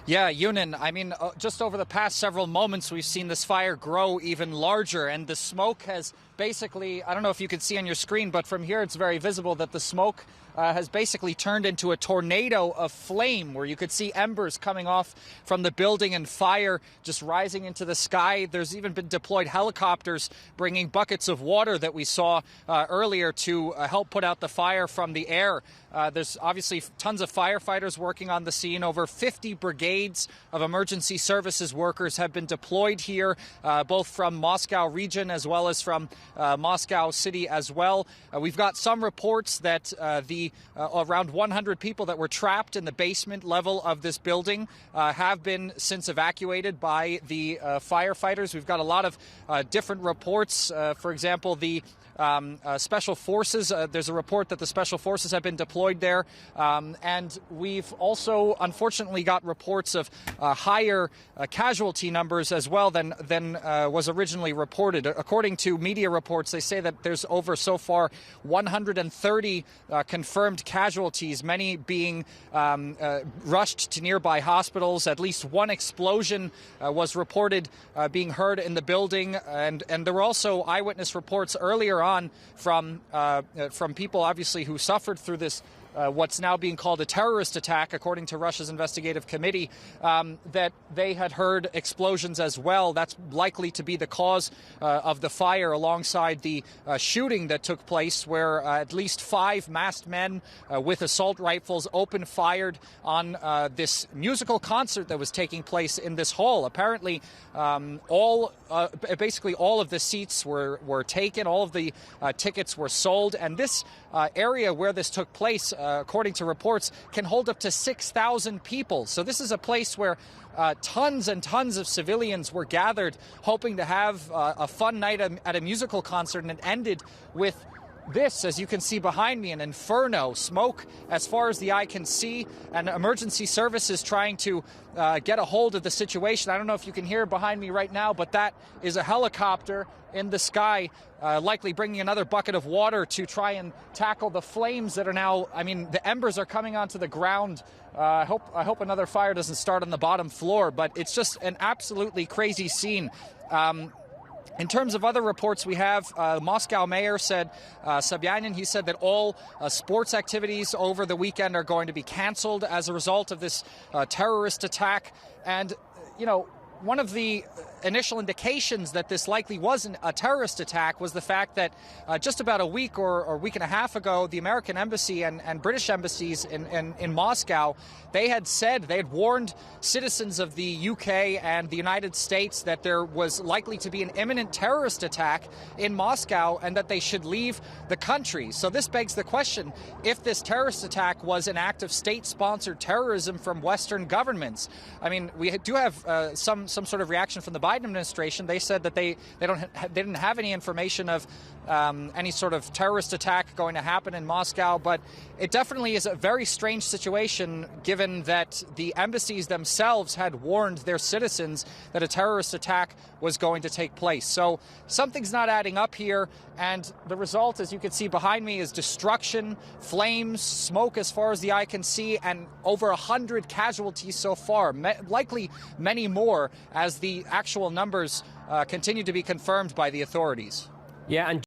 Yeah, Yunin, I mean, just over the past several moments, we've seen this fire grow even larger, and the smoke has basically, I don't know if you can see on your screen, but from here it's very visible that the smoke has basically turned into a tornado of flame, where you could see embers coming off from the building and fire just rising into the sky. There's even been deployed helicopters bringing buckets of water that we saw earlier to help put out the fire from the air. There's obviously tons of firefighters working on the scene. Over 50 brigades of emergency services workers have been deployed here, both from Moscow region as well as from Moscow city as well. We've got some reports that around 100 people that were trapped in the basement level of this building have been since evacuated by the firefighters. We've got a lot of different reports. For example, the Special Forces, there's a report that the Special Forces have been deployed there. And we've also, unfortunately, got reports of higher casualty numbers as well than was originally reported. According to media reports, they say that there's over so far 130 confirmed casualties, many being rushed to nearby hospitals. At least one explosion was reported being heard in the building. And there were also eyewitness reports earlier on from people, obviously, who suffered through this what's now being called a terrorist attack, according to Russia's investigative committee, that they had heard explosions as well. That's likely to be the cause of the fire, alongside the shooting that took place, where at least 5 masked men with assault rifles opened fired on this musical concert that was taking place in this hall. Apparently, basically all of the seats were taken, all of the tickets were sold, and this area where this took place, according to reports, can hold up to 6,000 people. So this is a place where tons and tons of civilians were gathered, hoping to have a fun night at a musical concert, and it ended with this, as you can see behind me, an inferno, smoke as far as the eye can see, and emergency services trying to get a hold of the situation. I don't know if you can hear behind me right now, but that is a helicopter in the sky, likely bringing another bucket of water to try and tackle the flames that are now, I mean, the embers are coming onto the ground. I hope another fire doesn't start on the bottom floor, but it's just an absolutely crazy scene. In terms of other reports we have, Moscow mayor said, Sobyanin, he said that all sports activities over the weekend are going to be canceled as a result of this terrorist attack. And, you know, one of the initial indications that this likely wasn't a terrorist attack was the fact that just about a week or week and a half ago, the American embassy and British embassies in Moscow, they had warned citizens of the UK and the United States that there was likely to be an imminent terrorist attack in Moscow and that they should leave the country. So this begs the question, if this terrorist attack was an act of state-sponsored terrorism from Western governments. I mean, we do have some sort of reaction from the Biden administration. They said that they didn't have any information of any sort of terrorist attack going to happen in Moscow, but it definitely is a very strange situation, given that the embassies themselves had warned their citizens that a terrorist attack was going to take place. So something's not adding up here, and the result, as you can see behind me, is destruction, flames, smoke as far as the eye can see, and over 100 casualties so far, likely many more as the actual numbers continue to be confirmed by the authorities. Yeah, and